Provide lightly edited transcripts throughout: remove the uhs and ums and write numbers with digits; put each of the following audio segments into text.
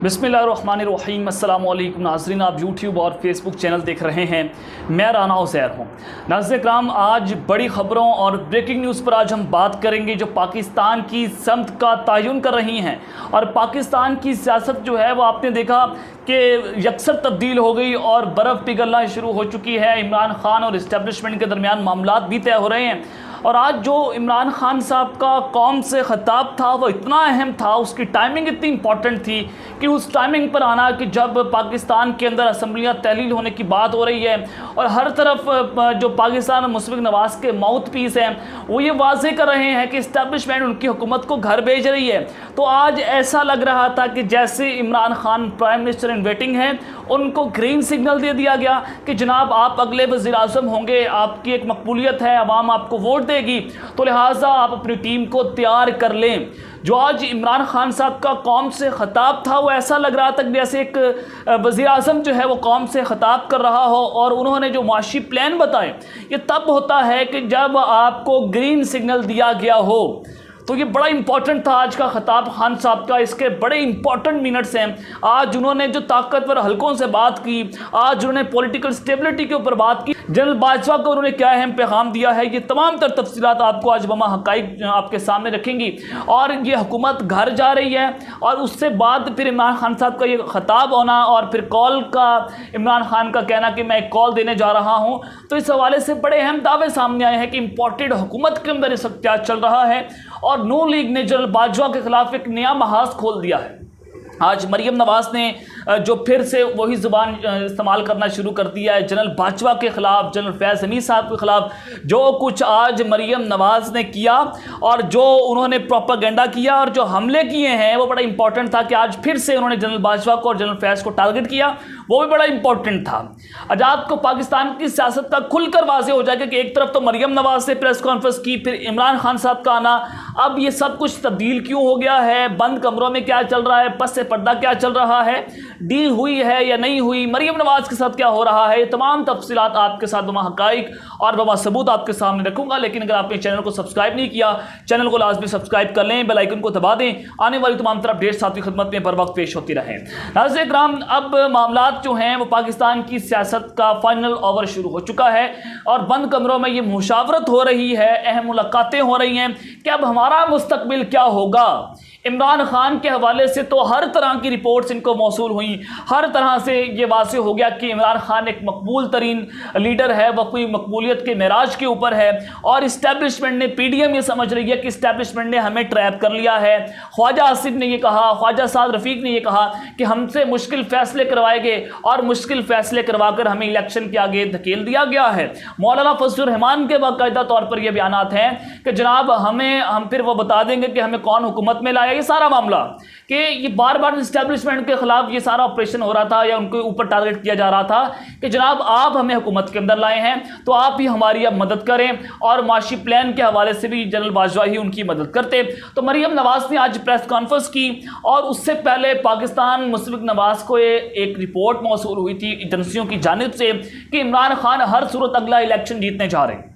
बिस्मिल्लाहिर्रहमानिर्रहीम अस्सलाम वालेकुम नाज़रीन, आप यूट्यूब और फेसबुक चैनल देख रहे हैं। मैं राना उज़ैर हूँ। नाज़रीन कराम, आज बड़ी ख़बरों और ब्रेकिंग न्यूज़ पर आज हम बात करेंगे जो पाकिस्तान की समत का तयन कर रही हैं। और पाकिस्तान की सियासत जो है वो आपने देखा कि यकसर तब्दील हो गई और बर्फ़ पिघलना शुरू हो चुकी है। इमरान खान और इस्टेब्लिशमेंट के दरमियान मामलात भी तय हो रहे हैं। और आज जो इमरान खान साहब का कौम से ख़िताब था वो इतना अहम था, उसकी टाइमिंग इतनी इंपॉर्टेंट थी कि उस टाइमिंग पर आना कि जब पाकिस्तान के अंदर असम्बलियाँ तहलील होने की बात हो रही है और हर तरफ जो पाकिस्तान और मुशफ़िक़ नवाज़ के माउथ पीस हैं वो ये वाज़े कर रहे हैं कि इस्टेब्लिशमेंट उनकी हुकूमत को घर भेज रही है। तो आज ऐसा लग रहा था कि जैसे Imran Khan prime minister in waiting हैं, उनको ग्रीन सिग्नल दे दिया गया कि जनाब आप अगले वज़ीर-ए-आज़म होंगे, आपकी एक मकबूलियत है, अवाम आपको वोट देगी, तो लिहाजा आप अपनी टीम को तैयार कर लें। जो आज इमरान खान साहब का कौम से ख़िताब था वो ऐसा लग रहा था कि जैसे एक वज़ीर-ए-आज़म जो है वो कौम से ख़िताब कर रहा हो। और उन्होंने जो माशी प्लान बताए ये तब होता है कि जब आपको ग्रीन सिग्नल दिया गया हो। तो ये बड़ा इंपॉर्टेंट था आज का ख़िताब खान साहब का। इसके बड़े इंपॉर्टेंट मिनट्स हैं। आज उन्होंने जो ताकतवर हलकों से बात की, आज उन्होंने पॉलिटिकल स्टेबिलिटी के ऊपर बात की, जनरल बाजवा को उन्होंने क्या अहम पैगाम दिया है, ये तमाम तर तफसीलात आपको आज बमा हक़ाइक़ आपके सामने रखेंगी। और ये हुकूमत घर जा रही है और उससे बाद फिर इमरान खान साहब का ये ख़िताब होना और फिर कॉल का इमरान खान का कहना कि मैं एक कॉल देने जा रहा हूँ। तो इस हवाले से बड़े अहम दावे सामने आए हैं कि इंपॉर्टेंट हुकूमत के अंदर इस वक्त क्या चल रहा है। और नून लीग ने जनरल बाजवा के खिलाफ एक नया महाज खोल दिया है। आज मरियम नवाज़ ने जो फिर से वही ज़ुबान इस्तेमाल करना शुरू कर दिया है जनरल बाजवा के ख़िलाफ़, जनरल फैज़ हमीद साहब के ख़िलाफ़। जो कुछ आज मरियम नवाज़ ने किया और जो उन्होंने प्रोपेगेंडा किया और जो हमले किए हैं वो बड़ा इंपॉर्टेंट था कि आज फिर से उन्होंने जनरल बाजवा को और जनरल फैज़ को टारगेट किया, वो भी बड़ा इंपॉर्टेंट था। आज आपको पाकिस्तान की सियासत का खुलकर वाज़ेह हो जाएगा कि एक तरफ तो मरियम नवाज़ से प्रेस कॉन्फ्रेंस की, फिर इमरान खान साहब का आना, अब ये सब कुछ तब्दील क्यों हो गया है, बंद कमरों में क्या चल रहा है, पस से पर्दा क्या चल रहा है, डील हुई है या नहीं हुई, मरियम नवाज़ के साथ क्या हो रहा है, ये तमाम तफसीलात आपके साथ बमा हक़ाइक़ और बमा सबूत आपके सामने रखूंगा। लेकिन अगर आपने चैनल को सब्सक्राइब नहीं किया, चैनल को लाजमी सब्सक्राइब कर लें, बेल आइकन को दबा दें, आने वाली तमाम तरह अपडेट्स आपकी खिदमत में बर वक्त पेश होती रहें। नाज़रीन इकराम, अब मामलात जो हैं वो पाकिस्तान की सियासत का फाइनल ओवर शुरू हो चुका है और बंद कमरों में ये मुशावरत हो रही है, अहम मुलाकातें हो रही हैं कि अब हमारा मुस्तकबिल क्या होगा। इमरान खान के हवाले से तो हर तरह की रिपोर्ट्स इनको मौसूल हुई, हर तरह से ये वाज़ेह हो गया कि इमरान खान एक मकबूल तरीन लीडर है, वह कोई मकबूलियत के मेराज के ऊपर है। और इस्टेब्लिशमेंट ने, पीडीएम ये समझ रही है कि इस्टेब्लिशमेंट ने हमें ट्रैप कर लिया है। ख्वाजा आसिफ ने ये कहा, ख्वाजा साद रफ़ीक ने ये कहा कि हमसे मुश्किल फ़ैसले करवाएंगे और मुश्किल फ़ैसले करवाकर हमें इलेक्शन के आगे धकेल दिया गया है। मौलाना फजलुर रहमान के बाकायदा तौर पर यह बयानात हैं कि जनाब हम फिर वो बता देंगे कि हमें कौन हुकूमत में लाया। ये सारा मामला कि ये बार बार इस्टेब्लिशमेंट के खिलाफ ये सारा ऑपरेशन हो रहा था या उनके ऊपर टारगेट किया जा रहा था कि जनाब आप हमें हुकूमत के अंदर लाए हैं तो आप ही हमारी अब मदद करें। और माशी प्लान के हवाले से भी जनरल बाजवा ही उनकी मदद करते। तो मरियम नवाज़ ने आज प्रेस कॉन्फ्रेंस की और उससे पहले पाकिस्तान मुशफ़िक़ नवाज़ को एक रिपोर्ट मौसूल हुई थी एजेंसियों की जानिब से कि इमरान खान हर सूरत अगला इलेक्शन जीतने जा रहे हैं।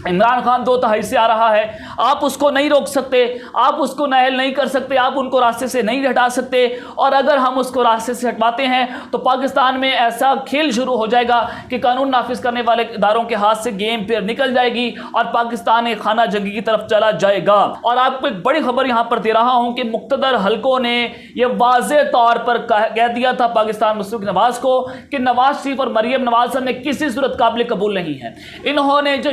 इमरान खान 2 से आ रहा है, आप उसको नहीं रोक सकते, आप उसको नाअहल नहीं कर सकते, आप उनको रास्ते से नहीं हटा सकते। और अगर हम उसको रास्ते से हटवाते हैं तो पाकिस्तान में ऐसा खेल शुरू हो जाएगा कि कानून नाफिज करने वाले इदारों के हाथ से गेम फिर निकल जाएगी और पाकिस्तान एक खाना जंगी की तरफ चला जाएगा। और आपको एक बड़ी खबर यहाँ पर दे रहा हूँ कि मुक़्तदर हलकों ने यह वाज़ेह तौर पर कह दिया था पाकिस्तान मुशफ़िक़ नवाज़ को कि नवाज शरीफ और मरियम नवाज़ में किसी सूरत काबिल कबूल नहीं है। इन्होंने जो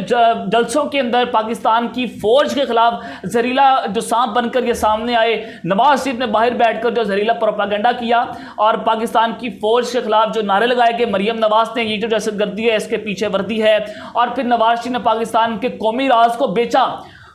जलसों के अंदर पाकिस्तान की फौज के खिलाफ जहरीला जो सांप बनकर ये सामने आए, नवाज शरीफ ने बाहर बैठकर जो जहरीला प्रोपेगेंडा किया और पाकिस्तान की फौज के खिलाफ जो नारे लगाए कि मरियम नवाज ने ये जो दहशतगर्दी है इसके पीछे वर्दी है, और फिर नवाज शरीफ ने पाकिस्तान के कौमी राज को बेचा।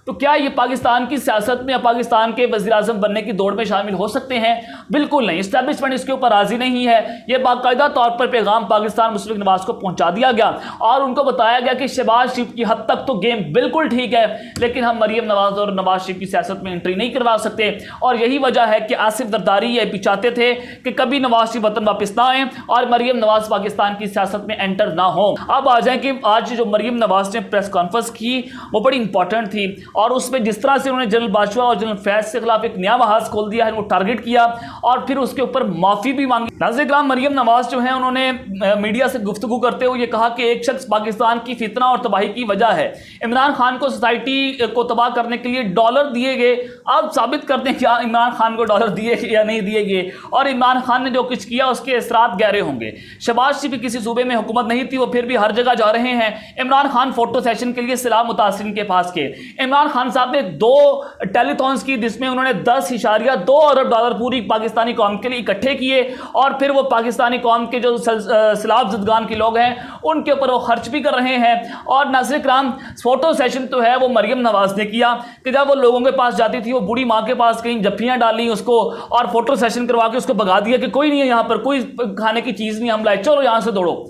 तो क्या ये पाकिस्तान की सियासत में या पाकिस्तान के वज़ीर-ए-आज़म बनने की दौड़ में शामिल हो सकते हैं? बिल्कुल नहीं। इस्टेब्लिशमेंट इसके ऊपर राज़ी नहीं है। ये बाकायदा तौर पर पैगाम पाकिस्तान मुशफ़िक़ नवाज़ को पहुंचा दिया गया और उनको बताया गया कि शहबाज शरीफ की हद तक तो गेम बिल्कुल ठीक है, लेकिन हम मरियम नवाज़ और नवाज शरीफ की सियासत में एंट्री नहीं करवा सकते। और यही वजह है कि आसिफ जरदारी ये भी चाहते थे कि कभी नवाज शरीफ वतन वापस ना आए और मरियम नवाज़ पाकिस्तान की सियासत में एंटर ना हो। अब आ जाए कि आज जो मरियम नवाज़ ने प्रेस कॉन्फ्रेंस की वो बड़ी इंपॉर्टेंट थी और उसमें जिस तरह से उन्होंने जनरल बाजवा और जनरल फैज के खिलाफ एक नया महाज खोल दिया है, वो टारगेट किया और फिर उसके ऊपर माफी भी मांगी। नाज़िर इकराम मरियम नवाज जो है उन्होंने मीडिया से गुफ्तगू करते हुए कहा कि एक शख्स पाकिस्तान की फितना और तबाही की वजह है। इमरान खान को सोसाइटी को तबाह करने के लिए डॉलर दिए गए। आप साबित करते हैं क्या इमरान खान को डॉलर दिए या नहीं दिए गए, और इमरान खान ने जो कुछ किया उसके असरात गहरे होंगे। शहबाज शरीफ किसी सूबे में हुकूमत नहीं थी, वो फिर भी हर जगह जा रहे हैं। इमरान खान फोटो सेशन के लिए सलाम मुतासिरीन के पास के। इमरान खान साहब ने 2 टेलीथॉन्स की जिसमें उन्होंने 10.2 अरब डॉलर पूरी पाकिस्तानी कौम के लिए इकट्ठे किए और फिर वो पाकिस्तानी कौम के जो सलाब ज़दगान के लोग हैं उनके ऊपर वो खर्च भी कर रहे हैं। और नाज़िर इकराम फोटो सेशन तो है वो मरियम नवाज ने किया कि जब वो लोगों के पास जाती थी, वो बूढ़ी माँ के पास कहीं जफ्फियाँ डाली उसको और फोटो सेशन करवा के उसको भगा दिया कि कोई नहीं है यहाँ पर, कोई खाने की चीज़ नहीं, हम लाए, चलो यहाँ से दौड़ो।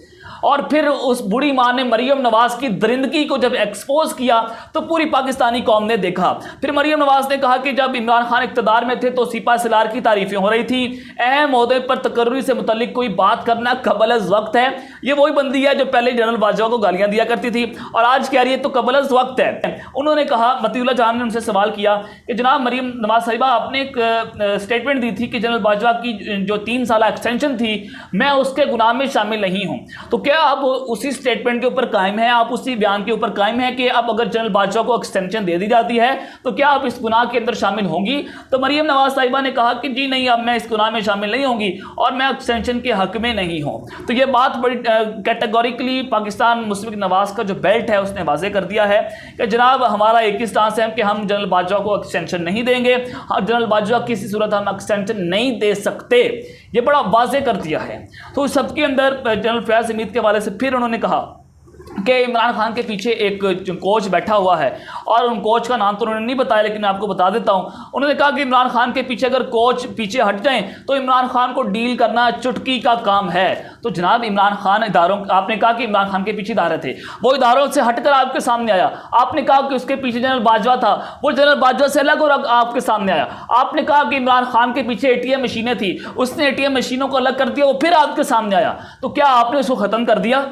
और फिर उस बूढ़ी माँ ने मरियम नवाज की दरिंदगी को जब एक्सपोज किया तो पूरी पाकिस्तानी कौम ने देखा। फिर मरियम नवाज ने कहा कि जब इमरान खान इक़्तिदार में थे तो सिपा सलार की तारीफें हो रही थी, अहम ओहदे पर तकर्री से मुतल्लिक कोई बात करना कबल अज़ वक्त है। ये वही बंदी है जो पहले जनरल बाजवा को गालियां दिया करती थी और आज कह रही है तो कबल अज़ वक्त है। उन्होंने कहा, मतीउल्लाह जान ने उनसे सवाल किया कि जनाब मरियम नवाज साहिबा, आपने एक स्टेटमेंट दी थी कि जनरल बाजवा की जो 3 साल एक्सटेंशन थी मैं उसके गुनाह में शामिल नहीं हूँ, तो क्या आप उसी स्टेटमेंट के ऊपर कायम है, आप उसी बयान के ऊपर कायम है कि अब अगर जनरल बाजवा को एक्सटेंशन दे दी जाती है तो क्या आप इस गुनाह के अंदर शामिल होंगी? तो मरियम नवाज साहिबा ने कहा कि जी नहीं, अब मैं इस गुनाह में शामिल नहीं होंगी और मैं एक्सटेंशन के हक में नहीं हूं। तो ये बात बड़ी कैटेगोरिकली पाकिस्तान मुस्लिम लीग नवाज का जो बेल्ट है उसने वाजे कर दिया है कि जनाब हमारा एक ही स्टांस है कि हम जनरल बाजवा को एक्सटेंशन नहीं देंगे, जनरल बाजवा किसी सूरत हम एक्सटेंशन नहीं दे सकते, ये बड़ा वाजे कर दिया है। तो सबके अंदर जनरल फैज हमीद के हवाले से फिर उन्होंने कहा कि इमरान खान के पीछे एक कोच बैठा हुआ है और उन कोच का नाम तो उन्होंने नहीं बताया लेकिन मैं आपको बता देता हूं। उन्होंने कहा कि इमरान खान के पीछे अगर कोच पीछे हट जाएं तो इमरान खान को डील करना चुटकी का काम है। तो जनाब इमरान खान इदारों, आपने कहा कि इमरान खान के पीछे इदारे थे, वो इदारों से हटकर आपके सामने आया। आपने कहा कि उसके पीछे जनरल बाजवा था, वो जनरल बाजवा से अलग और आपके सामने आया। आपने कहा कि इमरान खान के पीछे ATM मशीनें थी, उसने ATM मशीनों को अलग कर दिया, वो फिर आपके सामने आया। तो क्या आपने उसको ख़त्म कर दिया?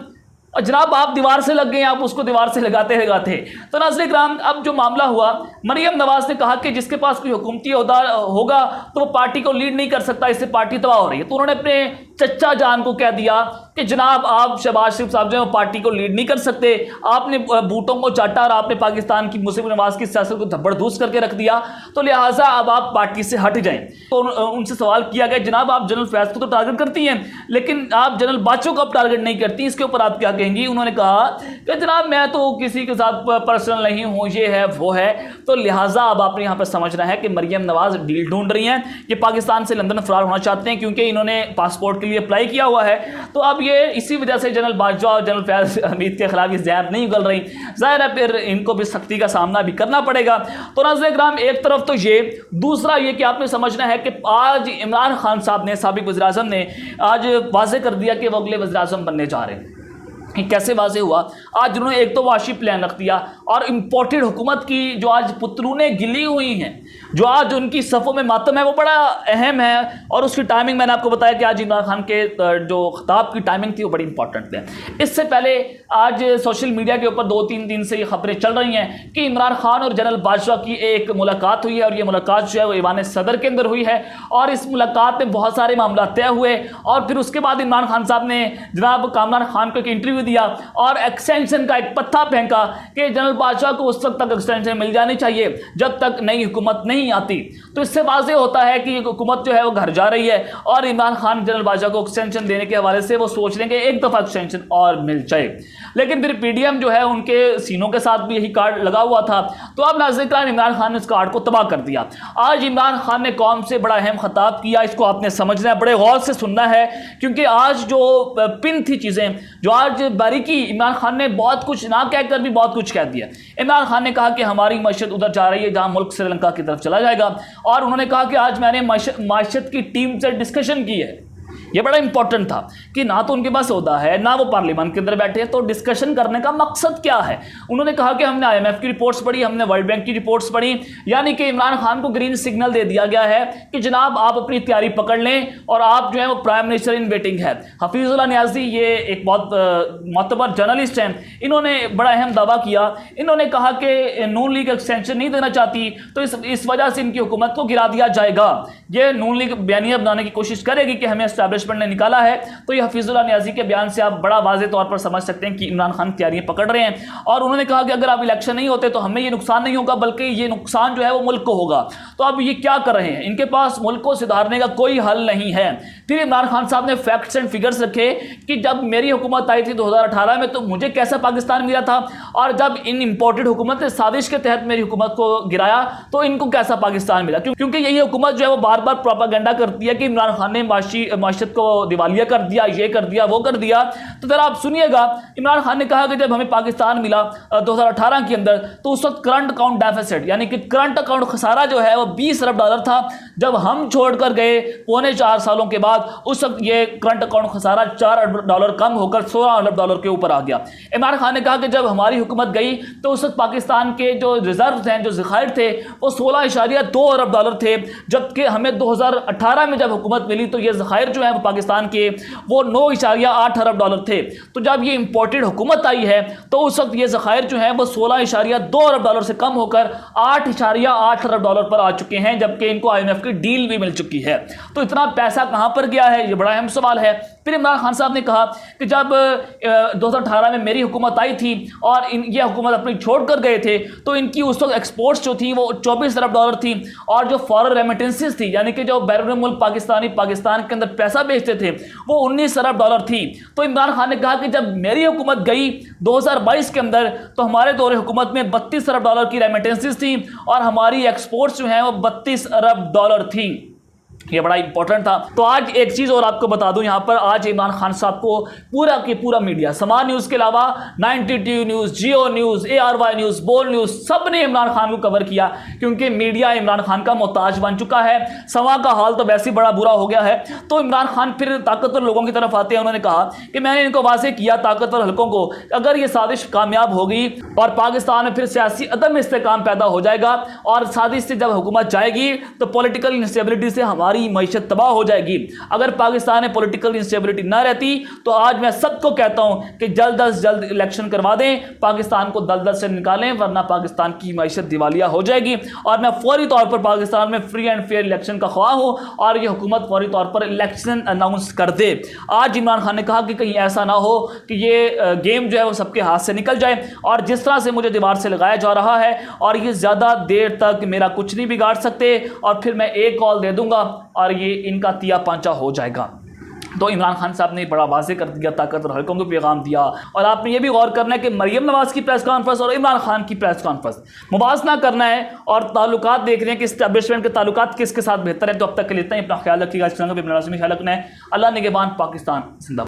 और जनाब आप दीवार से लग गए, आप उसको दीवार से लगाते लगाते। तो नाज़रीन इकराम, अब जो मामला हुआ, मरियम नवाज ने कहा कि जिसके पास कोई हुकूमती ओहदा होगा तो वो पार्टी को लीड नहीं कर सकता, इससे पार्टी तबाह हो रही है। तो उन्होंने अपने चच्चा जान को कह दिया कि जनाब आप शहबाज शरीफ साहब जो है पार्टी को लीड नहीं कर सकते, आपने बूटों को चाटा और आपने पाकिस्तान की मुस्लिम नवाज की सियासत को धब्बड़धूस करके रख दिया, तो लिहाजा अब आप पार्टी से हट जाएं। तो उनसे सवाल किया गया, जनाब आप जनरल फैज को तो टारगेट करती हैं लेकिन आप जनरल बाजवा को अब टारगेट नहीं करती, इसके ऊपर आप क्या कहेंगी? उन्होंने कहा कि जनाब मैं तो किसी के साथ पर्सनल नहीं हूँ, ये है वो है। तो लिहाजा अब आपने यहाँ पर समझना है कि मरियम नवाज डील ढूंढ रही हैं, ये पाकिस्तान से लंदन फरार होना चाहते हैं क्योंकि इन्होंने पासपोर्ट के लिए अप्लाई किया हुआ है। तो अब ये इसी वजह से जनरल बाजवा और जनरल फैज हमीद के खिलाफ जहर नहीं उगल रही, जाहिर है फिर इनको भी सख्ती का सामना भी करना पड़ेगा। तो नाज़रीन इकराम, एक तरफ तो ये, दूसरा ये कि आपने समझना है कि आज इमरान खान साहब ने, साबिक वज़ीर-ए-आज़म ने आज वाज़े कर दिया कि वो अगले वज़ीर-ए-आज़म बनने जा रहे हैं। कैसे वाजे हुआ? आज उन्होंने एक तो वाशी प्लान रख दिया और इम्पोर्टेड हुकूमत की जो आज पुतलूनें गिली हुई हैं, जो आज उनकी सफ़ों में मातम है, वो बड़ा अहम है। और उसकी टाइमिंग मैंने आपको बताया कि आज इमरान खान के जो खिताब की टाइमिंग थी वो बड़ी इंपॉर्टेंट थी। इससे पहले आज सोशल मीडिया के ऊपर 2-3 दिन से ये खबरें चल रही हैं कि इमरान खान और जनरल बाजवा की एक मुलाकात हुई है और ये मुलाकात जो है वो ईवान सदर के अंदर हुई है और इस मुलाकात में बहुत सारे मामला तय हुए। और फिर उसके बाद इमरान खान साहब ने जनाब कामरान खान को एक इंटरव्यू दिया और एक्सटेंशन का एक पत्ता फेंका कि जनरल बाजवा को उस वक्त तक एक्सटेंशन मिल जानी चाहिए जब तक नई हुकूमत नहीं आती। तो इससे वाज़ेह होता है कि हुकूमत जो है वो घर जा रही है और इमरान खान जनरल बाजवा को एक्सटेंशन देने के हवाले से वो सोच रहे हैं कि एक दफ़ा एक्सटेंशन और मिल जाए। लेकिन फिर PDM जो है उनके सीनों के साथ भी यही कार्ड लगा हुआ था। तो अब नाज़रीन इकराम, इमरान खान ने इस कार्ड को तबाह कर दिया। आज इमरान खान ने कौम से बड़ा अहम खिताब किया, इसको आपने समझना है, बड़े गौर से सुनना है क्योंकि आज जो पिन थी चीज़ें, जो आज बारीकी, इमरान खान ने बहुत कुछ ना कहकर भी बहुत कुछ कह दिया। इमरान खान ने कहा कि हमारी मईशत उधर जा रही है जहां मुल्क श्रीलंका की तरफ चला जाएगा और उन्होंने कहा कि आज मैंने मईशत की टीम से डिस्कशन की है ये बड़ा इंपॉर्टेंट था कि ना तो उनके पास ओहदा है, ना वो पार्लियामेंट के अंदर बैठे हैं, तो डिस्कशन करने का मकसद क्या है। उन्होंने कहा कि हमने IMF की रिपोर्ट्स पढ़ी, हमने वर्ल्ड बैंक की रिपोर्ट्स पढ़ी, यानी कि इमरान खान को ग्रीन सिग्नल दे दिया गया है कि जनाब आप अपनी तैयारी पकड़ लें और आप जो है वो प्राइम मिनिस्टर इन वेटिंग है। हफीजुल्लाह नियाज़ी ये एक बहुत मोतबर जर्नलिस्ट हैं, इन्होंने बड़ा अहम दावा किया। इन्होंने कहा कि नून लीग एक्सटेंशन नहीं देना चाहती, तो इस वजह से इनकी हुकूमत को गिरा दिया जाएगा। ये नून लीग बयानिया बनाने की कोशिश करेगी कि हमें एस्टैब्लिशमेंट ने निकाला है। तो ये हफीजुल्लाह नियाज़ी के बयान से आप बड़ा वाज़ेह तौर पर समझ सकते हैं कि इमरान खान तैयारियां पकड़ रहे हैं। और उन्होंने कहा कि अगर आप इलेक्शन नहीं होते तो हमें ये नुकसान नहीं होगा, बल्कि ये नुकसान जो है वो मुल्क को होगा। तो अब ये क्या कर रहे हैं, इनके पास मुल्क को सुधारने का कोई हल नहीं है। फिर इमरान खान साहब ने फैक्ट्स एंड फिगर्स रखे कि जब मेरी हुकूमत आई थी 2018 में तो मुझे कैसा पाकिस्तान मिला था, और जब इन इंपोर्टेड हुकूमत ने साजिश के तहत मेरी हुकूमत को गिराया तो इनको कैसा पाकिस्तान मिला। क्योंकि यही हुकूमत जो है वो बार बार प्रोपागेंडा करती है कि इमरान खान ने माशियत को दिवालिया कर दिया, ये कर दिया, वो कर दिया। तो जरा आप सुनिएगा, इमरान खान ने कहा कि जब हमें पाकिस्तान मिला 2018 के अंदर तो उस वक्त करंट अकाउंट डेफिसिट यानी कि करंट अकाउंट खसारा जो है वो 20 अरब डॉलर था। जब हम छोड़कर गए पौने 4 सालों के बाद उस वक्त ये करंट अकाउंट खसारा 4 अरब डॉलर कम होकर 16 अरब डॉलर के ऊपर आ गया। इमरान खान ने कहा कि जब हमारी हुकूमत गई तो उस वक्त पाकिस्तान के जो रिजर्व हैं, जो ज़खायर थे, वो 16.2 अरब डॉलर थे, जबकि हमें 2018 में जब हुकूमत मिली तो ये ज़खायर जो है पाकिस्तान के वो 9.8 अरब डॉलर थे। तो जब ये इंपोर्टेड हुकूमत आई है तो उस वक्त ये ज़खायर जो है वो 16.2 अरब डॉलर से कम होकर 8.8 अरब डॉलर पर आ चुके हैं, जबकि इनको IMF की डील भी मिल चुकी है। तो इतना पैसा कहां पर गया है, ये बड़ा अहम सवाल है। फिर इमरान खान साहब ने कहा कि जब 2018 में मेरी हुकूमत आई थी और ये हुकूमत अपनी छोड़ कर गए थे तो इनकी उस वक्त एक्सपोर्ट्स जो थी वो 24 अरब डॉलर थी, और जो फॉरेन रेमिटेंसेस थी यानी कि जो बैरून मुल्क पाकिस्तान के अंदर पैसा भेजते थे वो 19 अरब डॉलर थी। तो इमरान खान ने कहा कि जब मेरी हुकूमत गई 2022 के अंदर तो हमारे दौरे हुकूमत में 32 अरब डॉलर की रेमिटेंसेस थी और हमारी एक्सपोर्ट्स जो हैं वो 32 अरब डॉलर थी। ये बड़ा इंपॉर्टेंट था। तो आज एक चीज़ और आपको बता दूं, यहाँ पर आज इमरान खान साहब को पूरा के पूरा मीडिया, समा न्यूज़ के अलावा 92 न्यूज़, जियो न्यूज़, ARY न्यूज़, बोल न्यूज़, सब ने इमरान खान को कवर किया क्योंकि मीडिया इमरान खान का मोहताज बन चुका है। समा का हाल तो वैसे ही बड़ा बुरा हो गया है। तो इमरान खान फिर ताकतवर लोगों की तरफ आते हैं। उन्होंने कहा कि मैंने इनको वाज़ेह किया ताकतवर हलकों को, अगर ये साजिश कामयाब होगी और पाकिस्तान में फिर सियासी अदम इस्तेकाम पैदा हो जाएगा और साजिश से जब हुकूमत जाएगी तो पॉलिटिकल इंस्टेबिलिटी से हमारी मईशत तबाह हो जाएगी। अगर पाकिस्तान में पॉलिटिकल इंस्टेबिलिटी ना रहती तो आज मैं सबको कहता हूं कि जल्द अज जल्द इलेक्शन करवा दें, पाकिस्तान को दलदल से निकालें, वरना पाकिस्तान की मईशत दिवालिया हो जाएगी। और मैं फौरी तौर पर पाकिस्तान में फ्री एंड फेयर इलेक्शन का ख्वाह हूं और यह हुकूमत फौरी तौर पर इलेक्शन अनाउंस कर दे। आज इमरान खान ने कहा कि कहीं ऐसा ना हो कि ये गेम जो है वो सबके हाथ से निकल जाए, और जिस तरह से मुझे दीवार से लगाया जा रहा है और ये ज़्यादा देर तक मेरा कुछ नहीं बिगाड़ सकते, और फिर मैं एक कॉल दे दूंगा और ये इनका तिया पांचा हो जाएगा। तो इमरान खान साहब ने बड़ा वाज़ेह कर दिया, ताकतवर हलकों को पैगाम दिया। और आपने ये भी गौर करना है कि मरियम नवाज़ की प्रेस कॉन्फ्रेंस और इमरान खान की प्रेस कॉन्फ्रेंस मुवाजना करना है और ताल्लुकात देखने हैं कि इस्टेब्लिशमेंट के ताल्लुकात किसके साथ बेहतर है। तो अब तक के लिए इतना ही। अपना ख्याल रखिएगा। ख्याल रखना है। अल्लाह निगहबान, पाकिस्तान जिंदाबाद।